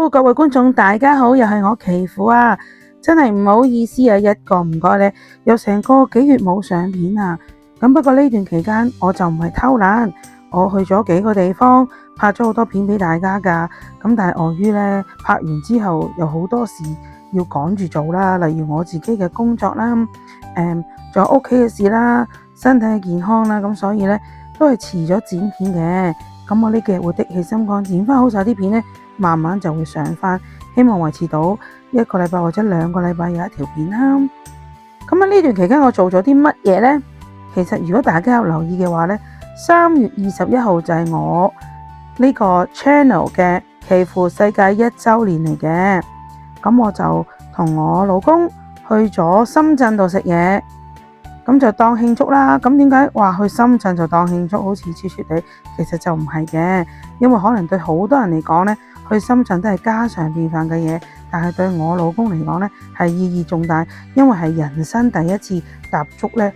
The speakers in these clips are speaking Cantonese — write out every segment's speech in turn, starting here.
Hello， 各位觀眾大家好，又係我奇虎啊！真係唔好意思啊，一個唔該咧，有成個幾月冇上片啊。咁不過呢段期間我就唔係偷懶，我去咗幾個地方拍咗好多片俾大家噶。咁但係礙於咧拍完之後有好多事要趕住做啦，例如我自己嘅工作啦，仲有屋企嘅事啦，身體嘅健康啦，咁所以咧都係遲咗剪片嘅。咁我呢幾日會的起心肝剪翻好晒啲片咧，慢慢就會上翻，希望維持到一個禮拜或者2個禮拜有一條片啦。咁呢段期間我做咗啲乜嘢呢？其實如果大家有留意嘅話呢，3月21號就係我呢個 channel 嘅奇虎世界1週年嚟嘅。咁我就同我老公去咗深圳度食嘢，咁就當慶祝啦。咁點解話去深圳就當慶祝好似切切地？其實就唔係嘅，因為可能對好多人嚟講呢，去深圳都係家常便飯嘅嘢，但係對我老公嚟講呢，係意義重大，因為係人生第一次踏足呢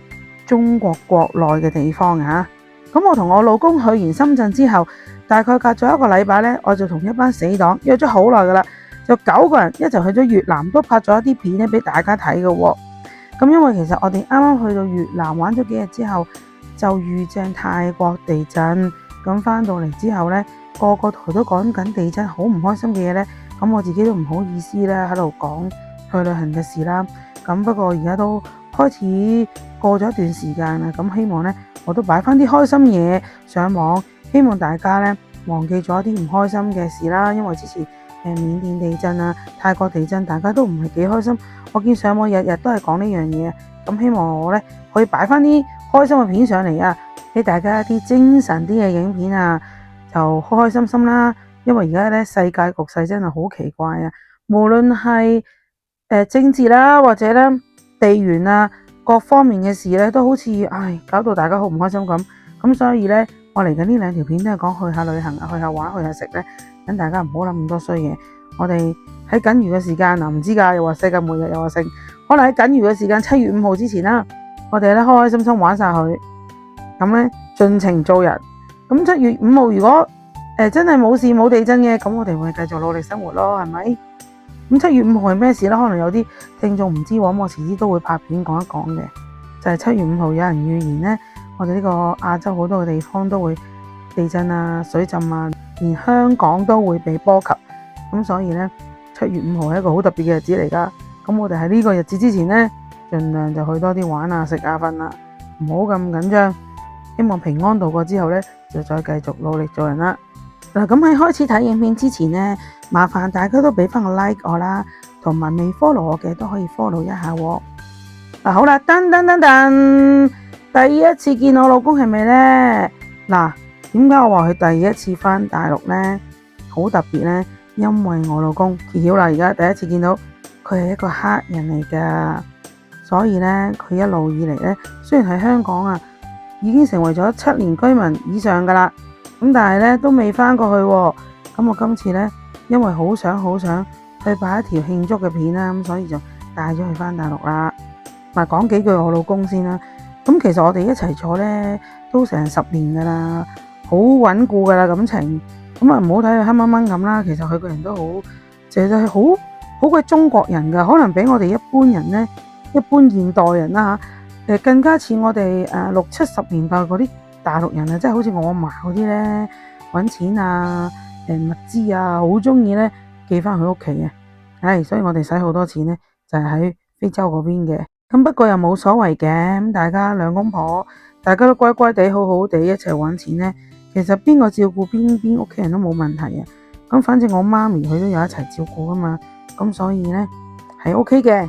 中國國內嘅地方啊。咁我同我老公去完深圳之後，大概隔咗1個禮拜呢，我就同一班死黨約咗好耐噶啦，就9個人一齊去咗越南，都拍咗一啲片咧俾大家睇嘅喎。咁因為其實我哋啱啱去到越南玩咗幾日之後，就遇正泰國地震，咁翻到嚟之後呢，個台都講緊地震，好唔開心嘅嘢呢。咁我自己都唔好意思咧喺度講去旅行嘅事啦。咁不過而家都開始過咗一段時間啦，咁希望呢，我都擺翻啲開心嘢上網，希望大家呢忘記咗一啲唔開心嘅事啦。因為之前緬甸地震啊、泰國地震，大家都唔係幾開心。我見上網日日都係講呢樣嘢，咁希望我呢可以擺翻啲開心嘅片上嚟啊，俾大家一啲精神啲嘅影片啊，就開開心心啦。因為而家呢世界局勢真係好奇怪啊，無論係政治啦，或者呢地緣啊，各方面嘅事呢，都好似搞到大家好唔開心咁。咁所以呢，我嚟緊呢2條片都係講去下旅行啊，去下玩，去下食呢，等大家唔好諗咁多衰嘢。我哋喺僅餘嘅時間唔知㗎，又話世界末日，又話剩，可能喺僅餘嘅時間7月5號之前啦，我哋咧開開心心玩晒佢，咁咧盡情做人。咁7月5號如果真係冇事冇地震嘅，咁我哋會繼續努力生活咯，係咪？咁7月5號係咩事咧？可能有啲聽眾唔知喎，咁我遲啲都會拍片講一講嘅。就係7月5號有人預言咧，我哋呢個亞洲好多嘅地方都會地震啊、水浸啊，連香港都會被波及。咁所以咧7月5號係一個好特別嘅日子嚟噶。咁我哋喺呢個日子之前咧，盡量就去多啲玩啊、食啊、瞓啊，唔好咁緊張。希望平安度過之後咧，就再繼續努力做人啦。嗱，咁喺開始睇影片之前咧，麻煩大家都俾翻個 like 我啦，同埋未 follow 我嘅都可以 follow 一下喎。嗱，好啦，噔，第一次見我老公係咪咧？嗱，點解我話佢第一次翻大陸咧？好特別咧，因為我老公揭曉啦，而家第一次見到佢係一個黑人嚟噶，所以咧佢一路以嚟咧，雖然喺香港啊，已經成為咗7年居民以上噶啦。咁但係咧都未翻過去喎，咁我今次咧因為好想去拍一條慶祝嘅片啦，咁所以就帶咗佢翻大陸啦。嗱，講幾句我老公先啦。咁其實我哋一齊咗咧都成10年噶啦，好穩固噶啦感情。咁啊唔好睇佢黑掹掹咁啦，其實佢個人都好，其實係好鬼中國人噶，可能比我哋一般人咧，一般現代人啦嚇，更加似我哋60、70年代嗰啲大陸人啊，即係好似我阿嫲嗰啲咧，揾錢啊、物資啊，好中意咧寄翻佢屋企嘅。所以我哋使好多錢咧，就係喺非洲嗰邊嘅。咁不過又冇所謂嘅，咁大家兩公婆，大家都乖乖地、好好地一齊揾錢咧，其實邊個照顧邊屋企人都冇問題嘅。咁反正我媽咪佢都有一齊照顧噶嘛，咁所以咧係 OK 嘅。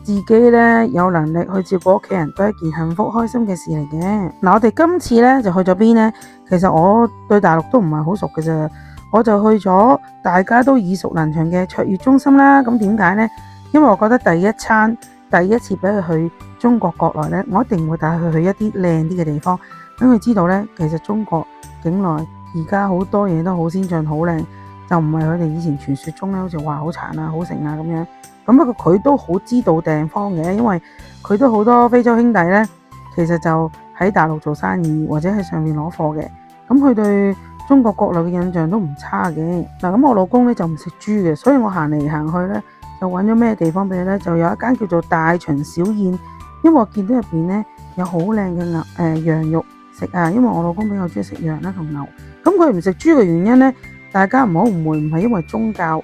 自己咧有能力去照顧屋企人都係一件幸福開心嘅事嚟嘅。嗱，我哋今次咧就去咗邊咧？其實我對大陸都唔係好熟嘅啫，我就去咗大家都耳熟能詳嘅卓越中心啦。咁點解咧？因為我覺得第一次俾佢去中國國內咧，我一定會帶佢去一啲靚啲嘅地方，等佢知道咧，其實中國境內而家好多嘢都好先進、好靚，就唔係佢哋以前傳說中咧，好似話好殘啊、好城啊咁樣。咁不過佢都好知道地方嘅，因為佢都好多非洲兄弟咧，其實就喺大陸做生意或者喺上面攞貨嘅。咁佢對中國國內嘅印象都唔差嘅。嗱，咁我老公咧就唔食豬嘅，所以我行嚟行去咧就揾咗咩地方俾佢咧，就有一間叫做大秦小宴，因為我見到入邊咧有好靚嘅羊肉食啊，因為我老公比較中意食羊啦同牛，咁佢唔食豬嘅原因咧，大家唔好誤會，唔係因為宗教，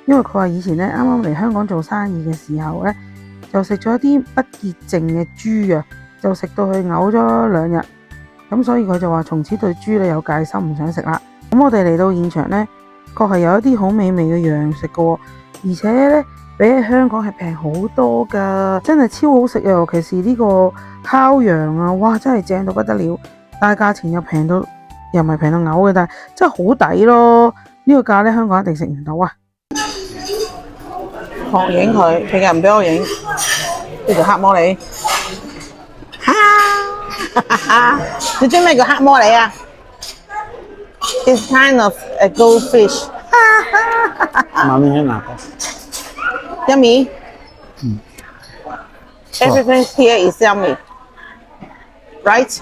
因為佢話以前咧啱啱嚟香港做生意嘅時候咧，就食咗啲不潔淨嘅豬啊，就食到佢嘔咗2日。咁所以佢就話從此對豬咧有戒心，唔想食啦。咁我哋嚟到現場咧，確係有一啲好美味嘅羊食嘅，而且咧比起香港係平好多噶，真係超好食啊！尤其是呢個烤羊啊，哇，真係正到不得了，但係價錢又平到，又唔係平到嘔嘅，但係真係好抵咯。呢個價咧香港一定食唔到啊！學影佢又唔俾我影，叫做黑魔里。你知咩叫黑魔里啊 ？It's kind of a goldfish 。媽咪喺哪個 Yummy. Everything here is yummy. Right,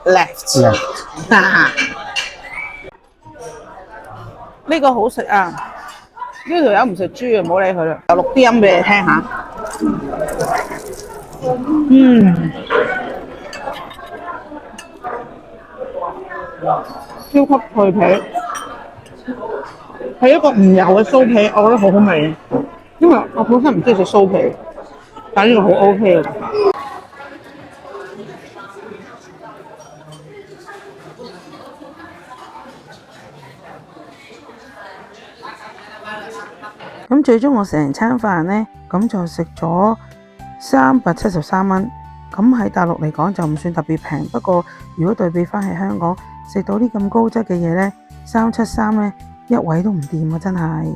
left. 呢個好食啊！呢條友唔食豬啊，唔好理佢啦。有錄啲音俾你聽下。超級脆皮，係一個唔油嘅酥皮，我覺得好好味。因為我本身唔中意食酥皮，但呢個好 OK 嘅。咁最終我成餐飯呢，咁就食咗373蚊。咁喺大陸嚟講就唔算特別平，不過如果對比翻喺香港食到啲咁高質嘅嘢呢，373呢一位都唔掂啊！真係。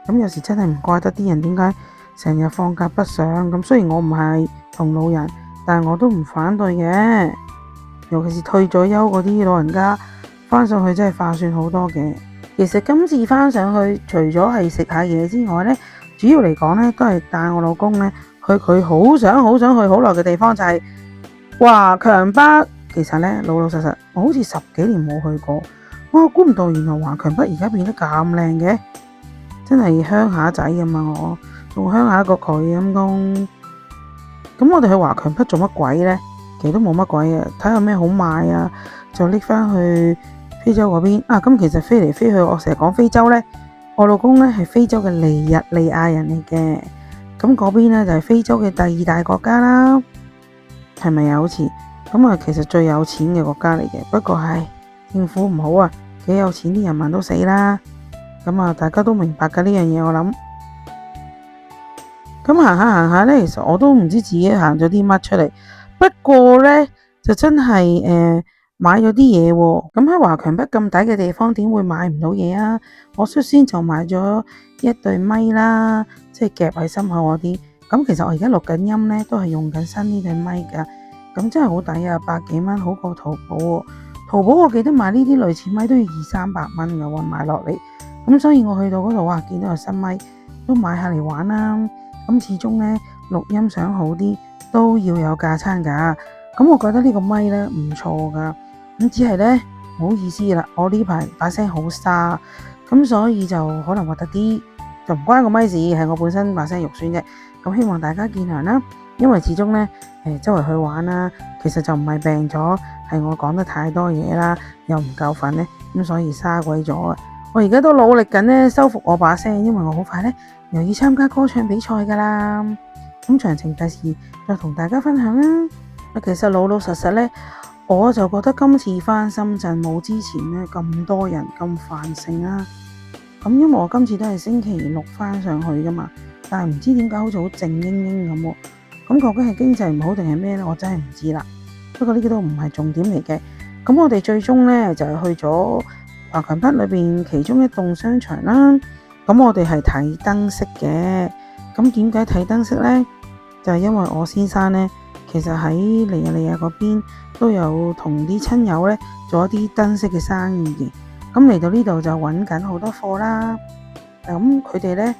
咁有時真係唔怪得啲人點解成日放假不上。咁雖然我唔係同路人，但係我都唔反對嘅。尤其是退咗休嗰啲老人家，翻上去真係划算好多嘅。其實今次翻上去，除咗係食下嘢之外呢，主要嚟講呢，都係帶我老公呢去佢好想去好耐嘅地方，就係華強北。其實呢，老實，我好似10幾年冇去過。我估唔到原來華強北而家變得咁靚嘅，真係鄉下仔咁啊！我仲鄉下過佢咁講。咁我哋去華強北做乜鬼呢？其實都冇乜鬼啊，睇下咩好賣啊，就拎翻去非洲嗰邊啊。咁其實飛嚟飛去，我成日講非洲呢，我老公呢係非洲嘅尼日利亞人嚟嘅。咁嗰邊呢就係非洲嘅第2大國家啦，係咪啊？好似咁啊，其實最有錢嘅國家嚟嘅。不過係政府唔好啊，幾有錢啲人民都死啦。咁啊，大家都明白㗎呢樣嘢，我諗。咁行下呢，其實我都唔知自己行咗啲乜出嚟。不過呢，就真係買咗啲嘢喎。咁喺華強北咁抵嘅地方，點會買唔到嘢啊？我率先就買咗一對咪啦，即係夾喺心口嗰啲。咁其實我而家錄緊音呢，都係用緊新呢對咪㗎。咁真係好抵啊，100幾蚊好過淘寶喎。淘寶我記得買呢啲類似咪都要200-300蚊㗎喎，買落嚟。咁所以我去到嗰度，哇，見到有新咪，都買下嚟玩啦。咁始終呢，錄音相好啲都要有架撐㗎。咁我覺得呢個咪呢唔錯㗎。咁只係呢，唔好意思啦，我呢排把聲好沙，咁所以就可能核突啲，就唔關個咪事，係我本身把聲肉酸啫。咁希望大家見諒啦，因為始終呢，周圍去玩啦，其實就唔係病咗，係我講得太多嘢啦，又唔夠瞓呢，咁所以沙鬼咗啊！我而家都努力緊呢，修復我把聲，因為我好快呢，又要參加歌唱比賽噶啦。咁詳情第時再同大家分享啦。其實老實呢，我就覺得今次返深圳冇之前呢咁多人咁繁盛啦。咁因為我今次都係星期6返上去噶嘛，但係唔知點解好似好靜英英咁喎。咁究竟係經濟唔好定係咩呢？我真係唔知啦。不過呢個都唔係重點嚟嘅。咁我哋最終呢，就係去咗華強北裏邊其中一棟商場啦。咁我哋係睇燈飾嘅。咁點解睇燈飾呢？就係因為我先生呢，其實喺尼日利亞嗰邊都有同啲親友呢做一啲燈飾嘅生意嘅。咁嚟到呢度就揾緊好多貨啦。咁佢哋呢，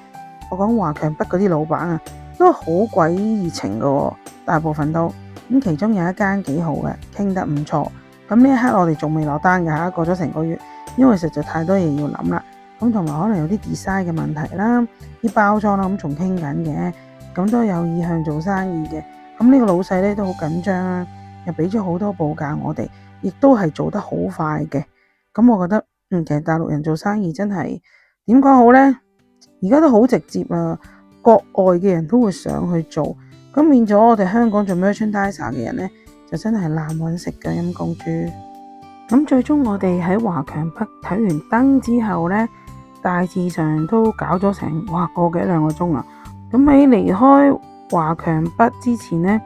我講華強北嗰啲老闆啊，都好鬼熱情㗎喎，大部分都。咁其中有一間幾好嘅，傾得唔錯。咁呢一刻我哋仲未落單㗎嚇，過咗成個月，因為實在太多嘢要諗啦。咁同埋可能有啲 design 嘅問題啦，啲包裝啦，咁仲傾緊嘅，咁都有意向做生意嘅。咁呢個老細咧都好緊張啦，又俾咗好多報價我哋，亦都係做得好快嘅。咁我覺得，其實大陸人做生意真係點講好呢？而家都好直接啊，國外嘅人都會想去做，咁變咗我哋香港做 merchandiser 嘅人呢，就真係難揾食嘅陰公豬。咁最終我哋喺華強北睇完燈之後呢，大致上都搞咗成個幾兩個鐘啊！咁喺離開華強北之前呢，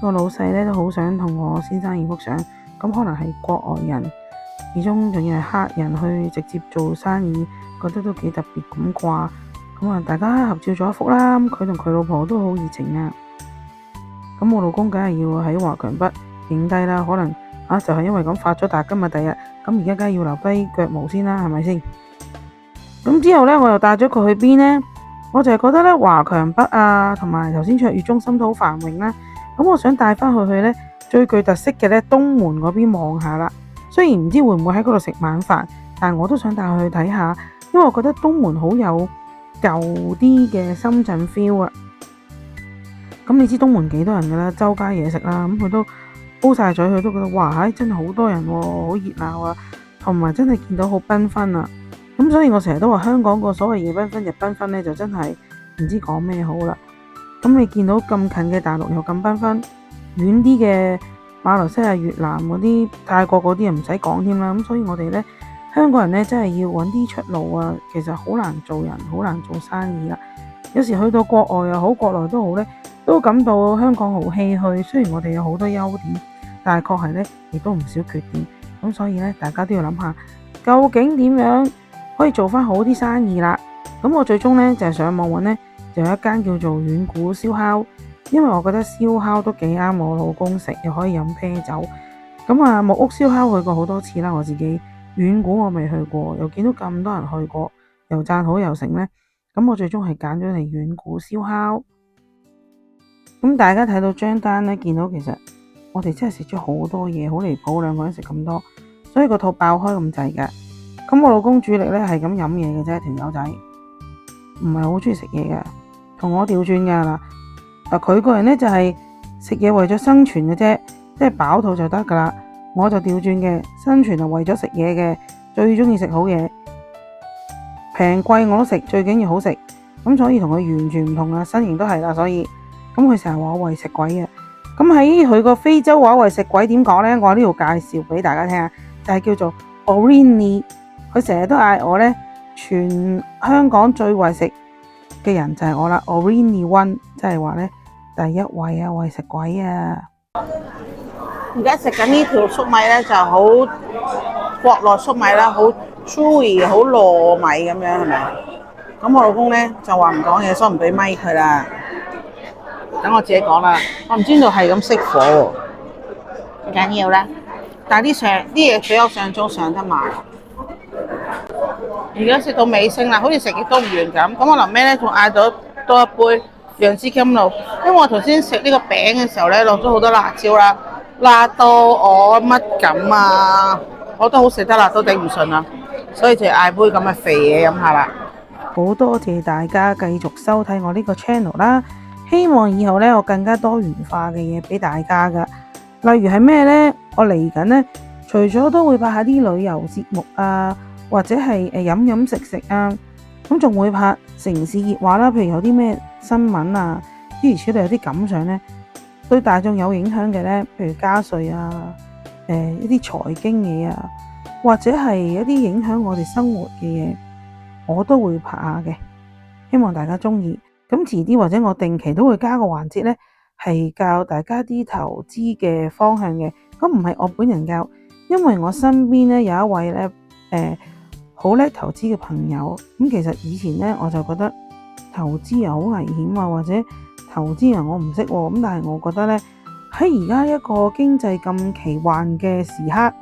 個老細咧都好想同我先生影幅相。咁可能係國外人，始終仲要係客人去直接做生意，覺得都幾特別咁啩。咁啊，大家合照咗一幅啦。佢同佢老婆都好熱情啊。咁我老公梗係要喺華強北影低啦。可能就係因為咁發咗達，今日第日咁而家梗係要留低腳毛先啦，係咪先？咁之後呢，我又帶咗佢去邊呢？我就係覺得咧華強北啊，同埋頭先卓越中心都好繁榮啦。咁我想帶翻佢去呢，最具特色嘅呢，東門嗰邊望下啦。雖然唔知會唔會喺嗰度食晚飯，但我都想帶佢去睇下，因為我覺得東門好有舊啲嘅深圳 feel 啊。咁你知東門幾多人噶啦，周街嘢食啦，咁佢都煲晒嘴，佢都覺得哇，真係好多人喎，好熱鬧啊，同埋真係見到好繽紛啊。咁所以我成日都話香港個所謂夜繽紛日繽紛呢，就真係唔知講咩好啦。咁你見到咁近嘅大陸又咁繽紛，遠啲嘅馬來西亞、越南嗰啲、泰國嗰啲又唔使講添啦。咁所以我哋呢，香港人呢，真係要揾啲出路啊。其實好難做人，好難做生意啦。有時去到國外又好，國內都好呢，都感到香港好唏噓。雖然我哋有好多優點，但係確係呢，亦都唔少缺點。咁所以呢，大家都要諗下，究竟點樣可以做翻好啲生意啦。咁我最終呢，就係上網揾呢，就有一間叫做遠古燒烤，因為我覺得燒烤都幾啱我老公食，又可以飲啤酒。咁啊，木屋燒烤去過好多次啦，我自己遠古我未去過，又見到咁多人去過，又讚好又成呢。咁我最終係揀咗嚟遠古燒烤。咁大家睇到張單呢，見到其實我哋真係食咗好多嘢，好離譜，兩個人食咁多，所以個肚爆開咁滯嘅。咁我老公主力呢係咁飲嘢嘅啫，條友仔唔係好中意食嘢嘅，同我調轉噶嗱，佢個人呢就係食嘢為咗生存嘅啫，即係飽肚就得噶啦。我就調轉嘅，生存係為咗食嘢嘅，最中意食好嘢，平貴我都食，最緊要好食。咁所以同佢完全唔同啦，身形都係啦，所以咁佢成日話我為食鬼啊。咁喺佢個非洲話為食鬼點講呢？我喺呢度介紹俾大家聽下，就係叫做 Orini。佢成日都嗌我呢，全香港最為食嘅人就係我啦 ，Orini One， 即係話呢，第一位啊，為食鬼啊！而家食緊呢條粟米呢，就好國內粟米啦，好 chewy， 好糯米咁樣係咪？咁我老公呢，就話唔講嘢，所以唔俾咪佢啦。等我自己講啦，我唔知道係咁熄火喎，唔緊要啦。但係啲嘢比我上早上得慢。而家食到尾聲啦，好似食極都唔完咁。咁我臨尾咧仲嗌咗多一杯楊枝甘露，因為我頭先食呢個餅嘅時候咧落咗好多辣椒啦，辣到我乜咁啊！我都好食得辣都頂唔順啦，所以就嗌杯咁嘅肥嘢飲下啦。好多謝大家繼續收睇我呢個 channel 啦，希望以後咧我更加多元化嘅嘢俾大家噶。例如係咩呢？我嚟緊呢，除咗都會拍下啲旅遊節目啊，或者係飲食啊，咁仲會拍城市熱話啦。譬如有啲咩新聞啊，諸如此類有啲感想呢，對大眾有影響嘅呢，譬如加稅啊，一啲財經嘢啊，或者係一啲影響我哋生活嘅嘢，我都會拍下嘅。希望大家中意。咁遲啲或者我定期都會加個環節呢，係教大家啲投資嘅方向嘅。咁唔係我本人教，因為我身邊呢有一位呢好叻投資嘅朋友。咁其實以前呢，我就覺得投資又好危險啊，或者投資人我唔識喎。咁但係我覺得呢，喺而家一個經濟咁奇幻嘅時刻，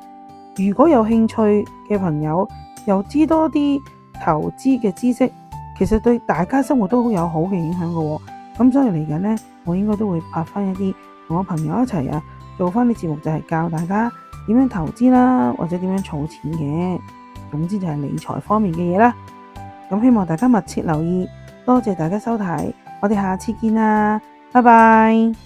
如果有興趣嘅朋友又知多啲投資嘅知識，其實對大家生活都好有好嘅影響嘅喎。咁所以嚟緊呢，我應該都會拍翻一啲同我朋友一齊做翻啲節目就係教大家點樣投資啦，或者點樣儲錢嘅，總之就係理財方面嘅嘢啦。咁希望大家密切留意，多謝大家收睇，我哋下次見啦，拜拜。